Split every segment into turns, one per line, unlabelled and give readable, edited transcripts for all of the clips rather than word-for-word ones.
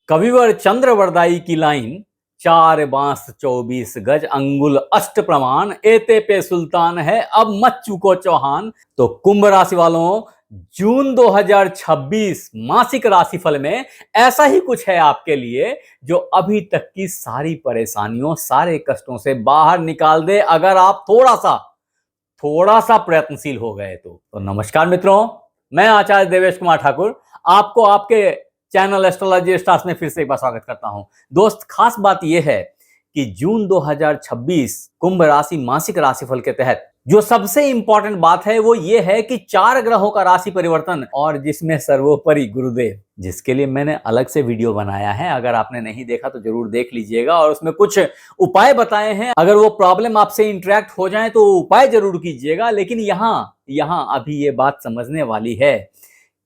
कविवर चंद्रवरदाई की लाइन, चार बांस 24 गज अंगुल अष्ट प्रमाण, एते पे सुल्तान है अब मत चूको चौहान। तो कुंभ राशि वालों, जून 2026 मासिक राशिफल में ऐसा ही कुछ है आपके लिए जो अभी तक की सारी परेशानियों, सारे कष्टों से बाहर निकाल दे अगर आप थोड़ा सा प्रयत्नशील हो गए तो नमस्कार मित्रों, मैं आचार्य देवेश कुमार ठाकुर आपको आपके चैनल एस्ट्रोलॉजी स्टार्स में फिर से एक बार स्वागत करता हूं। दोस्त, खास बात यह है कि जून 2026 कुंभ राशि मासिक राशिफल के तहत जो सबसे इंपॉर्टेंट बात है वो ये है कि 4 ग्रहों का राशि परिवर्तन, और जिसमें सर्वोपरि गुरुदेव, जिसके लिए मैंने अलग से वीडियो बनाया है, अगर आपने नहीं देखा तो जरूर देख लीजिएगा। और उसमें कुछ उपाय बताए हैं, अगर वो प्रॉब्लम आपसे इंटरेक्ट हो जाए तो उपाय जरूर कीजिएगा। लेकिन यहाँ अभी ये बात समझने वाली है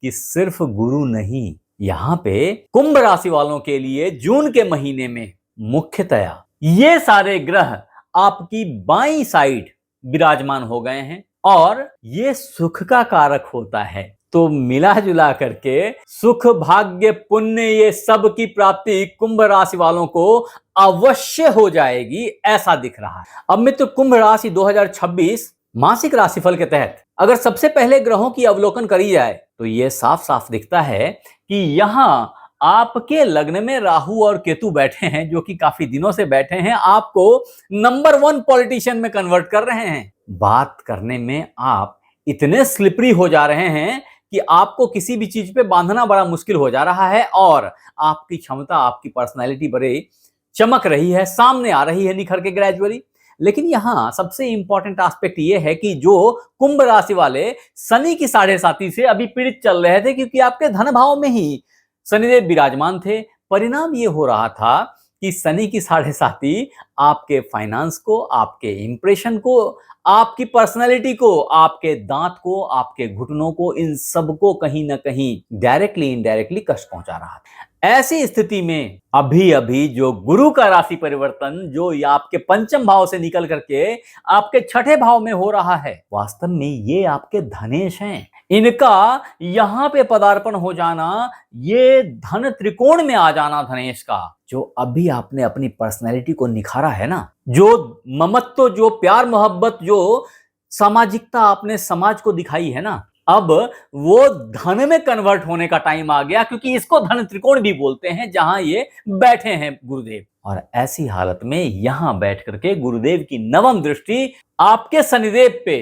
कि सिर्फ गुरु नहीं, यहाँ पे कुंभ राशि वालों के लिए जून के महीने में मुख्यतया ये सारे ग्रह आपकी बाईं साइड विराजमान हो गए हैं और ये सुख का कारक होता है। तो मिला जुला करके सुख, भाग्य, पुण्य, ये सब की प्राप्ति कुंभ राशि वालों को अवश्य हो जाएगी, ऐसा दिख रहा है। अब मित्र, कुंभ राशि 2026 मासिक राशिफल के तहत अगर सबसे पहले ग्रहों की अवलोकन करी जाए तो ये साफ साफ दिखता है कि यहाँ आपके लग्न में राहु और केतु बैठे हैं, जो कि काफी दिनों से बैठे हैं, आपको नंबर 1 पॉलिटिशियन में कन्वर्ट कर रहे हैं। बात करने में आप इतने स्लिपरी हो जा रहे हैं कि आपको किसी भी चीज पे बांधना बड़ा मुश्किल हो जा रहा है, और आपकी क्षमता, आपकी पर्सनैलिटी बड़ी चमक रही है, सामने आ रही है निखर के ग्रेजुअली। लेकिन यहाँ सबसे इंपॉर्टेंट एस्पेक्ट ये है कि जो कुंभ राशि वाले शनि की 7.5 से अभी पीड़ित चल रहे थे, क्योंकि आपके धन भाव में ही शनिदेव विराजमान थे, परिणाम ये हो रहा था कि शनि की 7.5 आपके फाइनेंस को, आपके इंप्रेशन को, आपकी पर्सनैलिटी को, आपके दांत को, आपके घुटनों को, इन सबको कहीं ना कहीं डायरेक्टली इनडायरेक्टली कष्ट पहुंचा रहा था। ऐसी स्थिति में अभी अभी जो गुरु का राशि परिवर्तन, जो आपके पंचम भाव से निकल करके आपके छठे भाव में हो रहा है, वास्तव में ये आपके धनेश हैं। इनका यहां पे पदार्पण हो जाना, ये धन त्रिकोण में आ जाना धनेश का, जो अभी आपने अपनी पर्सनैलिटी को निखारा है ना, जो ममत्व, जो प्यार मोहब्बत, जो सामाजिकता आपने समाज को दिखाई है ना, अब वो धन में कन्वर्ट होने का टाइम आ गया, क्योंकि इसको धन त्रिकोण भी बोलते हैं, जहां ये बैठे हैं गुरुदेव। और ऐसी हालत में यहां बैठ करके गुरुदेव की नवम दृष्टि आपके शनिदेव पे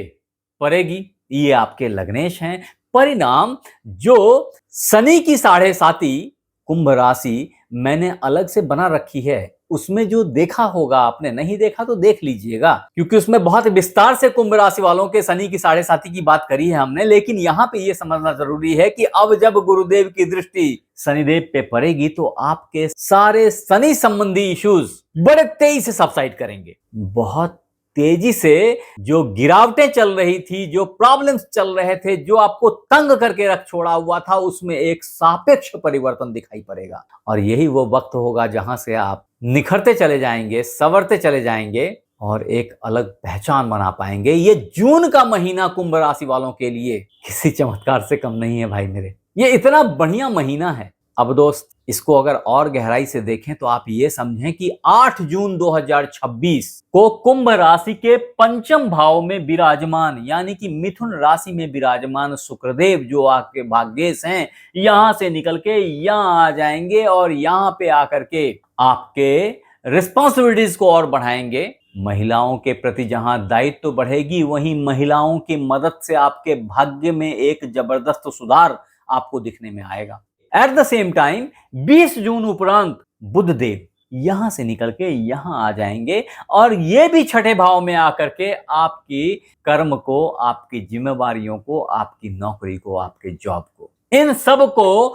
पड़ेगी। ये आपके लग्नेश हैं। परिणाम, जो शनि की 7.5 कुंभ राशि मैंने अलग से बना रखी है, उसमें जो देखा होगा आपने, नहीं देखा तो देख लीजिएगा, क्योंकि उसमें बहुत विस्तार से कुंभ राशि वालों के शनि की 7.5 की बात करी है हमने। लेकिन यहाँ पे ये समझना जरूरी है कि अब जब गुरुदेव की दृष्टि शनिदेव पे पड़ेगी तो आपके सारे शनि संबंधी इश्यूज बड़े तेजी से सबसाइड करेंगे। बहुत तेजी से जो गिरावटें चल रही थी, जो प्रॉब्लम्स चल रहे थे, जो आपको तंग करके रख छोड़ा हुआ था, उसमें एक सापेक्ष परिवर्तन दिखाई पड़ेगा। और यही वो वक्त होगा जहां से आप निखरते चले जाएंगे, संवरते चले जाएंगे और एक अलग पहचान बना पाएंगे। ये जून का महीना कुंभ राशि वालों के लिए किसी चमत्कार से कम नहीं है भाई मेरे। ये इतना बढ़िया महीना है। अब दोस्त, इसको अगर और गहराई से देखें तो आप ये समझें कि 8 जून 2026 को कुंभ राशि के पंचम भाव में विराजमान, यानी कि मिथुन राशि में विराजमान शुक्रदेव, जो आपके भाग्येश हैं, यहां से निकल के यहां आ जाएंगे और यहां पे आकर के आपके रिस्पॉन्सिबिलिटीज को और बढ़ाएंगे। महिलाओं के प्रति जहां दायित्व बढ़ेगी, वहीं महिलाओं की मदद से आपके भाग्य में एक जबरदस्त सुधार आपको दिखने में आएगा। एट द सेम टाइम 20 जून उपरांत बुधदेव यहां से निकल के यहां आ जाएंगे और ये भी छठे भाव में आकर के आपकी कर्म को, आपकी जिम्मेवारियों को, आपकी नौकरी को, आपके जॉब को, इन सब को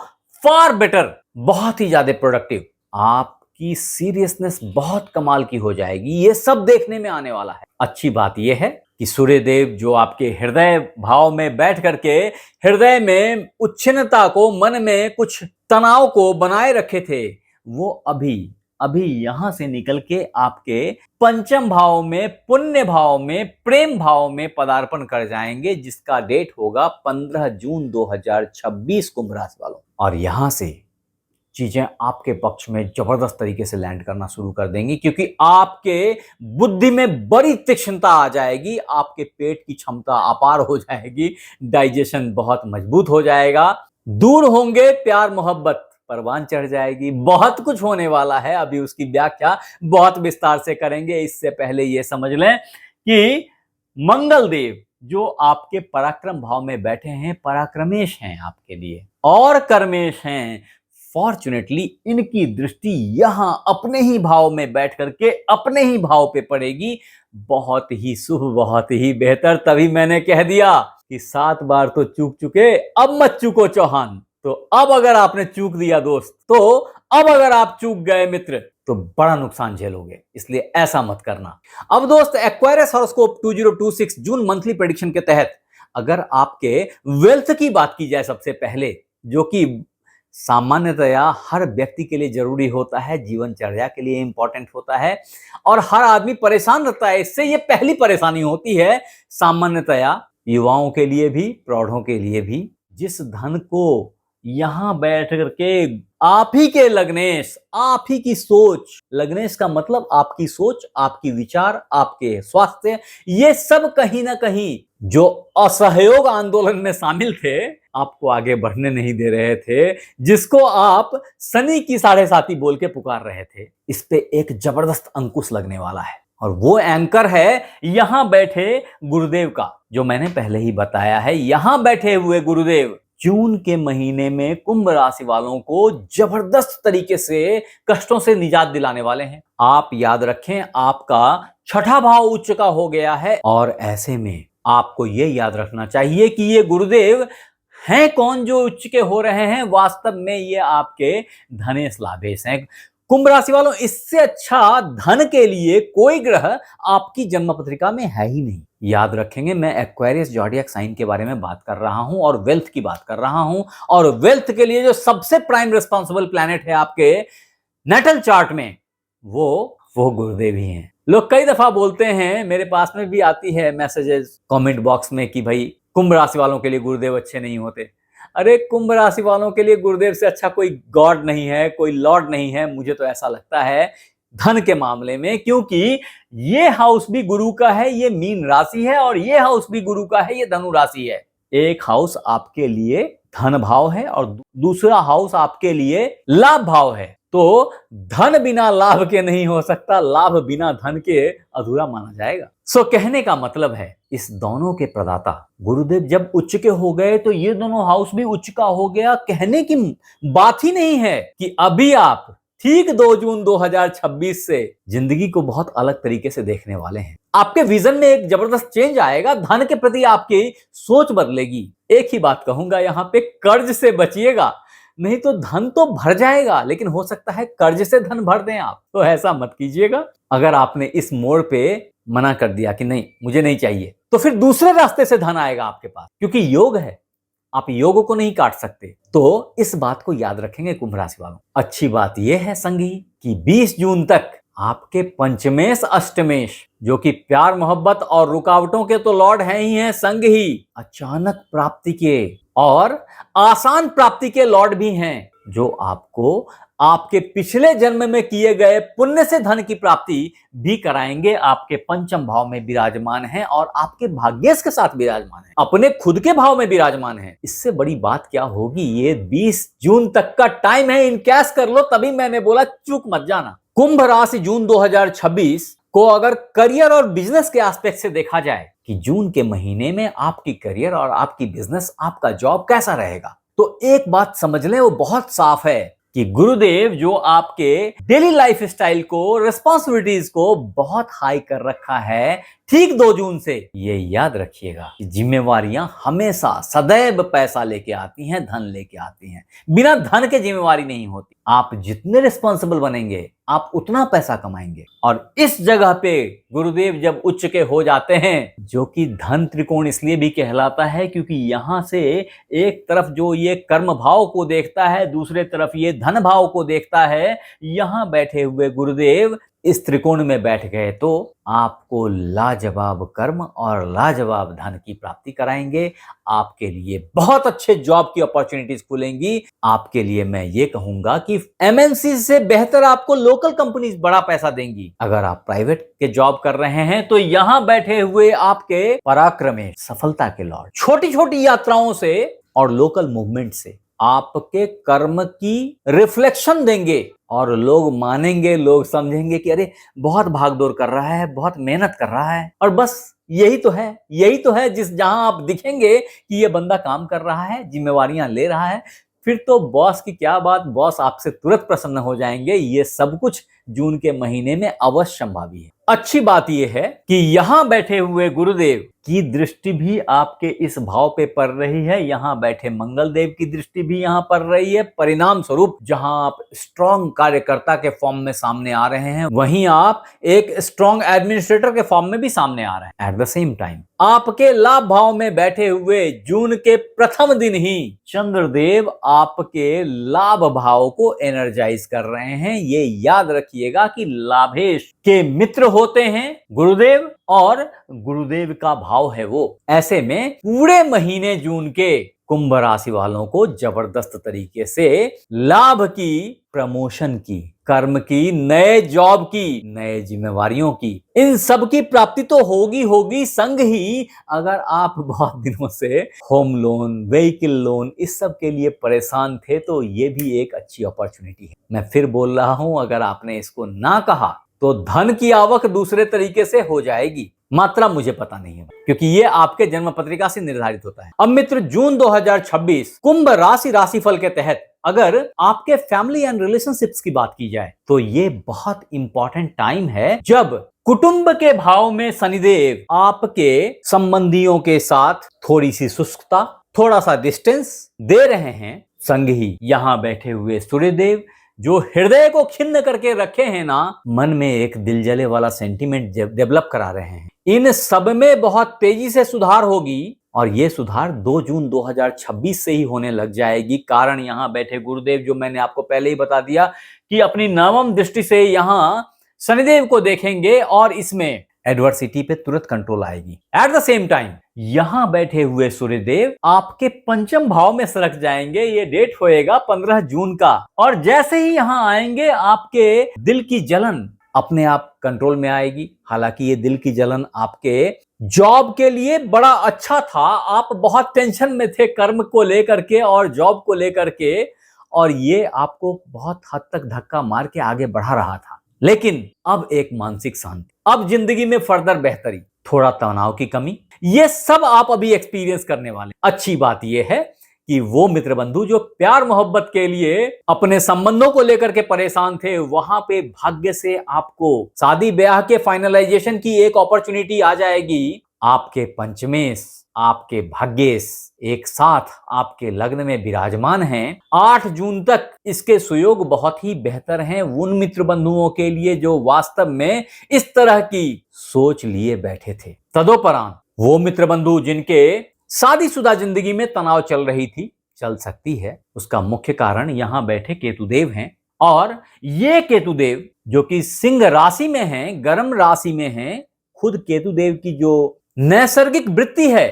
फार बेटर, बहुत ही ज्यादा प्रोडक्टिव, आपकी सीरियसनेस बहुत कमाल की हो जाएगी। ये सब देखने में आने वाला है। अच्छी बात यह है कि सूर्यदेव जो आपके हृदय भाव में बैठ करके हृदय में उच्छिन्नता को, मन में कुछ तनाव को बनाए रखे थे, वो अभी यहां से निकल के आपके पंचम भाव में, पुण्य भाव में, प्रेम भाव में पदार्पण कर जाएंगे, जिसका डेट होगा 15 जून 2026 कुंभ राशि वालों। और यहां से चीजें आपके पक्ष में जबरदस्त तरीके से लैंड करना शुरू कर देंगी, क्योंकि आपके बुद्धि में बड़ी तीक्ष्णता आ जाएगी, आपके पेट की क्षमता अपार हो जाएगी, डाइजेशन बहुत मजबूत हो जाएगा, दूर होंगे प्यार मोहब्बत, परवान चढ़ जाएगी, बहुत कुछ होने वाला है। अभी उसकी व्याख्या बहुत विस्तार से करेंगे। इससे पहले ये समझ लें कि मंगल देव जो आपके पराक्रम भाव में बैठे हैं, पराक्रमेश हैं आपके लिए और कर्मेश हैं। फॉर्चुनेटली इनकी दृष्टि यहां अपने ही भाव में बैठ करके अपने ही भाव पे पड़ेगी। बहुत ही शुभ, बहुत ही बेहतर। तभी मैंने कह दिया कि 7 बार तो चूक चुके, अब मत चूको चौहान। तो अब अगर आपने चूक दिया दोस्त, तो अब अगर आप चूक गए मित्र, तो बड़ा नुकसान झेलोगे, इसलिए ऐसा मत करना। अब दोस्त, एक्वायरस हॉरोस्कोप 2026 जून मंथली प्रेडिक्शन के तहत अगर आपके वेल्थ की बात की जाए सबसे पहले, जो कि सामान्यतया हर व्यक्ति के लिए जरूरी होता है, जीवनचर्या के लिए इंपॉर्टेंट होता है और हर आदमी परेशान रहता है इससे। ये पहली परेशानी होती है सामान्यतया युवाओं के लिए भी, प्रौढ़ों के लिए भी। जिस धन को यहां बैठ करके आप ही के लग्नेश, आप ही की सोच, लग्नेश का मतलब आपकी सोच, आपकी विचार, आपके स्वास्थ्य, ये सब कहीं ना कहीं जो असहयोग आंदोलन में शामिल थे, आपको आगे बढ़ने नहीं दे रहे थे, जिसको आप शनि की 7.5 बोल के पुकार रहे थे, इस पे एक जबरदस्त अंकुश लगने वाला है। और वो एंकर है यहां बैठे गुरुदेव का, जो मैंने पहले ही बताया है। यहां बैठे हुए गुरुदेव जून के महीने में कुंभ राशि वालों को जबरदस्त तरीके से कष्टों से निजात दिलाने वाले हैं। आप याद रखें, आपका 6ठा भाव उच्च का हो गया है और ऐसे में आपको यह याद रखना चाहिए कि ये गुरुदेव हैं कौन जो उच्च के हो रहे हैं। वास्तव में ये आपके धनेश लाभेश हैं। कुंभ राशि वालों, इससे अच्छा धन के लिए कोई ग्रह आपकी जन्म पत्रिका में है ही नहीं। याद रखेंगे, मैं एक्वेरियस ज़ोडिएक साइन के बारे में बात कर रहा हूं और वेल्थ की बात कर रहा हूं। और वेल्थ के लिए जो सबसे प्राइम रिस्पॉन्सिबल प्लैनेट है आपके नेटल चार्ट में, वो गुरुदेव ही हैं। लोग कई दफा बोलते हैं, मेरे पास में भी आती है मैसेजेस कमेंट बॉक्स में कि भाई कुंभ राशि वालों के लिए गुरुदेव अच्छे नहीं होते। अरे कुंभ राशि वालों के लिए गुरुदेव से अच्छा कोई गॉड नहीं है, कोई लॉर्ड नहीं है। मुझे तो ऐसा लगता है धन के मामले में, क्योंकि ये हाउस भी गुरु का है, ये मीन राशि है, और ये हाउस भी गुरु का है, ये धनु राशि है। एक हाउस आपके लिए धन भाव है और दूसरा हाउस आपके लिए लाभ भाव है। तो धन बिना लाभ के नहीं हो सकता, लाभ बिना धन के अधूरा माना जाएगा। सो कहने का मतलब है, इस दोनों के प्रदाता गुरुदेव जब उच्च के हो गए तो ये दोनों हाउस भी उच्च का हो गया। कहने की बात ही नहीं है कि अभी आप ठीक 2 जून 2026 से जिंदगी को बहुत अलग तरीके से देखने वाले हैं। आपके विजन में एक जबरदस्त चेंज आएगा, धन के प्रति आपकी सोच बदलेगी। एक ही बात कहूंगा यहां पे, कर्ज से बचिएगा, नहीं तो धन तो भर जाएगा, लेकिन हो सकता है कर्ज से धन भर दें आप, तो ऐसा मत कीजिएगा। अगर आपने इस मोड़ पे मना कर दिया कि नहीं मुझे नहीं चाहिए, तो फिर दूसरे रास्ते से धन आएगा आपके पास, क्योंकि योग है, आप योग को नहीं काट सकते। तो इस बात को याद रखेंगे कुंभ राशि वालों। अच्छी बात यह है संगी कि 20 जून तक आपके पंचमेश अष्टमेश, जो कि प्यार मोहब्बत और रुकावटों के तो लॉर्ड हैं ही हैं, संग ही अचानक प्राप्ति के और आसान प्राप्ति के लॉर्ड भी हैं, जो आपको आपके पिछले जन्म में किए गए पुण्य से धन की प्राप्ति भी कराएंगे। आपके पंचम भाव में विराजमान हैं और आपके भाग्येश के साथ विराजमान हैं, अपने खुद के भाव में विराजमान हैं। इससे बड़ी बात क्या होगी। ये 20 जून तक का टाइम है, इनकैश कर लो। तभी मैंने बोला चूक मत जाना। कुंभ राशि जून 2026 को अगर करियर और बिजनेस के एस्पेक्ट से देखा जाए कि जून के महीने में आपकी करियर और आपकी बिजनेस, आपका जॉब कैसा रहेगा, तो एक बात समझ लें, वो बहुत साफ है कि गुरुदेव जो आपके डेली लाइफ स्टाइल को, रिस्पॉन्सिबिलिटीज को बहुत हाई कर रखा है ठीक 2 जून से। ये याद रखिएगा कि जिम्मेवारियां हमेशा सदैव पैसा लेके आती हैं, धन लेके आती हैं। बिना धन के जिम्मेवारी नहीं होती। आप जितने रिस्पॉन्सिबल बनेंगे आप उतना पैसा कमाएंगे। और इस जगह पे गुरुदेव जब उच्च के हो जाते हैं, जो कि धन त्रिकोण इसलिए भी कहलाता है क्योंकि यहां से एक तरफ जो ये कर्म भाव को देखता है, दूसरे तरफ ये धन भाव को देखता है। यहां बैठे हुए गुरुदेव इस त्रिकोण में बैठ गए तो आपको लाजवाब कर्म और लाजवाब धन की प्राप्ति कराएंगे। आपके लिए बहुत अच्छे जॉब की अपॉर्चुनिटीज खुलेंगी। आपके लिए मैं ये कहूंगा कि एमएनसी से बेहतर आपको लोकल कंपनीज बड़ा पैसा देंगी। अगर आप प्राइवेट के जॉब कर रहे हैं तो यहां बैठे हुए आपके पराक्रमी सफलता के लॉर्ड छोटी छोटी यात्राओं से और लोकल मूवमेंट से आपके कर्म की रिफ्लेक्शन देंगे और लोग मानेंगे, लोग समझेंगे कि अरे बहुत भागदौड़ कर रहा है, बहुत मेहनत कर रहा है, और बस यही तो है जिस जहां आप दिखेंगे कि ये बंदा काम कर रहा है, जिम्मेवारियां ले रहा है, फिर तो बॉस की क्या बात, बॉस आपसे तुरंत प्रसन्न हो जाएंगे। ये सब कुछ जून के महीने में अवश्य संभावी है। अच्छी बात यह है कि यहां बैठे हुए गुरुदेव की दृष्टि भी आपके इस भाव पे पड़ रही है। यहां बैठे मंगल देव की दृष्टि भी यहां पड़ रही है। परिणाम स्वरूप जहां आप स्ट्रॉन्ग कार्यकर्ता के फॉर्म में सामने आ रहे हैं, वहीं आप एक स्ट्रॉन्ग एडमिनिस्ट्रेटर के फॉर्म में भी सामने आ रहे हैं। एट द सेम टाइम आपके लाभ भाव में बैठे हुए जून के प्रथम दिन ही चंद्रदेव आपके लाभ भाव को एनर्जाइज कर रहे हैं। ये याद रखिएगा कि लाभेश के मित्र होते हैं गुरुदेव, और गुरुदेव का भाव है वो। ऐसे में पूरे महीने जून के कुंभ राशि वालों को जबरदस्त तरीके से लाभ की, प्रमोशन की, कर्म की, नए जॉब की, नए जिम्मेवारियों की, इन सब की प्राप्ति तो होगी। संग ही अगर आप बहुत दिनों से होम लोन, व्हीकल लोन, इस सब के लिए परेशान थे तो ये भी एक अच्छी अपॉर्चुनिटी है। मैं फिर बोल रहा हूं, अगर आपने इसको ना कहा तो धन की आवक दूसरे तरीके से हो जाएगी। मात्रा मुझे पता नहीं है क्योंकि ये आपके जन्म पत्रिका से निर्धारित होता है। अब मित्र, जून 2026 कुंभ राशिफल के तहत अगर आपके फैमिली एंड रिलेशनशिप्स की बात की जाए तो ये बहुत इंपॉर्टेंट टाइम है जब कुटुंब के भाव में शनिदेव आपके संबंधियों के साथ थोड़ी सी शुष्कता, थोड़ा सा डिस्टेंस दे रहे हैं। संग ही यहां बैठे हुए सूर्यदेव जो हृदय को खिन्न करके रखे हैं ना, मन में एक दिलजले वाला सेंटीमेंट डेवलप करा रहे हैं। इन सब में बहुत तेजी से सुधार होगी और ये सुधार 2 जून 2026 से ही होने लग जाएगी। कारण यहां बैठे गुरुदेव, जो मैंने आपको पहले ही बता दिया कि अपनी नवम दृष्टि से यहां शनिदेव को देखेंगे और इसमें एडवर्सिटी पे तुरंत कंट्रोल आएगी। एट द सेम टाइम यहां बैठे हुए सूर्यदेव आपके पंचम भाव में सरक जाएंगे। ये डेट होएगा 15 जून का, और जैसे ही यहां आएंगे आपके दिल की जलन अपने आप कंट्रोल में आएगी। हालांकि ये दिल की जलन आपके जॉब के लिए बड़ा अच्छा था, आप बहुत टेंशन में थे कर्म को लेकर के और जॉब को लेकर के, और ये आपको बहुत हद तक धक्का मार के आगे बढ़ा रहा था। लेकिन अब एक मानसिक शांति, अब जिंदगी में फर्दर बेहतरी, थोड़ा तनाव की कमी, ये सब आप अभी एक्सपीरियंस करने वाले। अच्छी बात यह है कि वो मित्र बंधु जो प्यार मोहब्बत के लिए अपने संबंधों को लेकर के परेशान थे, वहां पे भाग्य से आपको शादी ब्याह के फाइनलाइजेशन की एक अपॉर्चुनिटी आ जाएगी। आपके पंचमेश, आपके भाग्येश एक साथ आपके लग्न में विराजमान हैं। 8 जून तक इसके सुयोग बहुत ही बेहतर हैं उन मित्र बंधुओं के लिए जो वास्तव में इस तरह की सोच लिए बैठे थे। तदोपरांत वो मित्र बंधु जिनके शादीशुदा जिंदगी में तनाव चल रही थी, चल सकती है, उसका मुख्य कारण यहां बैठे केतुदेव हैं। और ये केतुदेव जो कि सिंह राशि में हैं, गर्म राशि में हैं, खुद केतुदेव की जो नैसर्गिक वृत्ति है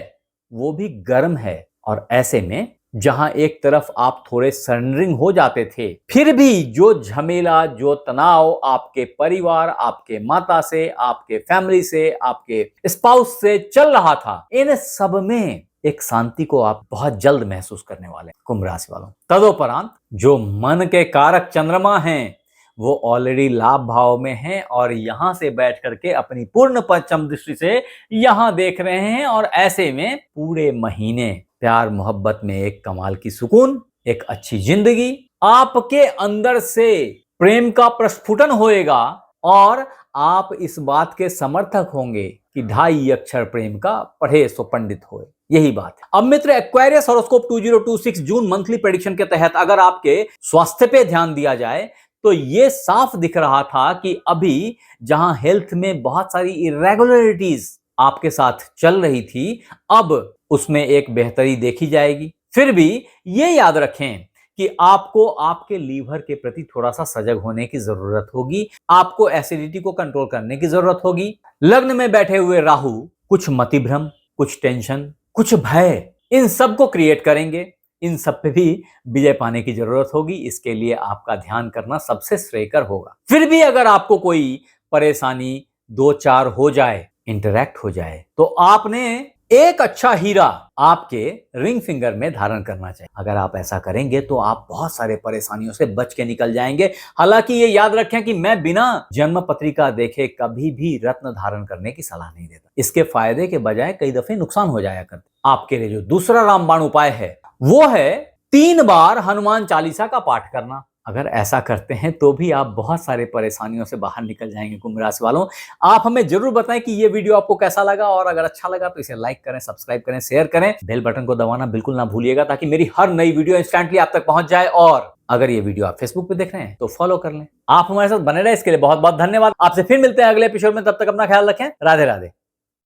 वो भी गर्म है। और ऐसे में जहां एक तरफ आप थोड़े सरेंडरिंग हो जाते थे, फिर भी जो झमेला, जो तनाव आपके परिवार, आपके माता से, आपके फैमिली से, आपके स्पाउस से चल रहा था, इन सब में एक शांति को आप बहुत जल्द महसूस करने वाले कुंभ राशि वालों। तदोपरांत जो मन के कारक चंद्रमा हैं वो ऑलरेडी लाभ भाव में हैं और यहां से बैठ करके अपनी पूर्ण पंचम दृष्टि से यहां देख रहे हैं। और ऐसे में पूरे महीने प्यार मोहब्बत में एक कमाल की सुकून, एक अच्छी जिंदगी, आपके अंदर से प्रेम का प्रस्फुटन होएगा और आप इस बात के समर्थक होंगे कि 2.5 अक्षर प्रेम का पढ़े सो पंडित होए। यही बात है। अब मित्र, एक्वेरियस हॉरोस्कोप 2026 जून मंथली प्रेडिक्शन के तहत अगर आपके स्वास्थ्य पे ध्यान दिया जाए तो ये साफ दिख रहा था कि अभी जहां हेल्थ में बहुत सारी इरेगुलरिटीज आपके साथ चल रही थी, अब उसमें एक बेहतरी देखी जाएगी। फिर भी ये याद रखें कि आपको आपके लीवर के प्रति थोड़ा सा सजग होने की जरूरत होगी, आपको एसिडिटी को कंट्रोल करने की जरूरत होगी। लग्न में बैठे हुए राहु कुछ मतिभ्रम, कुछ टेंशन, कुछ भय, इन सब को क्रिएट करेंगे। इन सब पे भी विजय पाने की जरूरत होगी। इसके लिए आपका ध्यान करना सबसे श्रेयकर होगा। फिर भी अगर आपको कोई परेशानी दो चार हो जाए, इंटरैक्ट हो जाए, तो आपने एक अच्छा हीरा आपके रिंग फिंगर में धारण करना चाहिए। अगर आप ऐसा करेंगे तो आप बहुत सारे परेशानियों से बच के निकल जाएंगे। हालांकि ये याद रखें कि मैं बिना जन्म पत्रिका देखे कभी भी रत्न धारण करने की सलाह नहीं देता। इसके फायदे के बजाय कई दफे नुकसान हो जाया करते। आपके लिए जो दूसरा रामबाण उपाय है वो है 3 बार हनुमान चालीसा का पाठ करना। अगर ऐसा करते हैं तो भी आप बहुत सारे परेशानियों से बाहर निकल जाएंगे। कुंभ राशि वालों, आप हमें जरूर बताएं कि ये वीडियो आपको कैसा लगा, और अगर अच्छा लगा तो इसे लाइक करें, सब्सक्राइब करें, शेयर करें, बेल बटन को दबाना बिल्कुल ना भूलिएगा ताकि मेरी हर नई वीडियो इंस्टेंटली आप तक पहुंच जाए। और अगर ये वीडियो आप फेसबुक पे देख रहे हैं तो फॉलो कर लें। आप हमारे साथ बने रहे, इसके लिए बहुत बहुत धन्यवाद। आपसे फिर मिलते हैं अगले एपिसोड में। तब तक अपना ख्याल रखें। राधे राधे।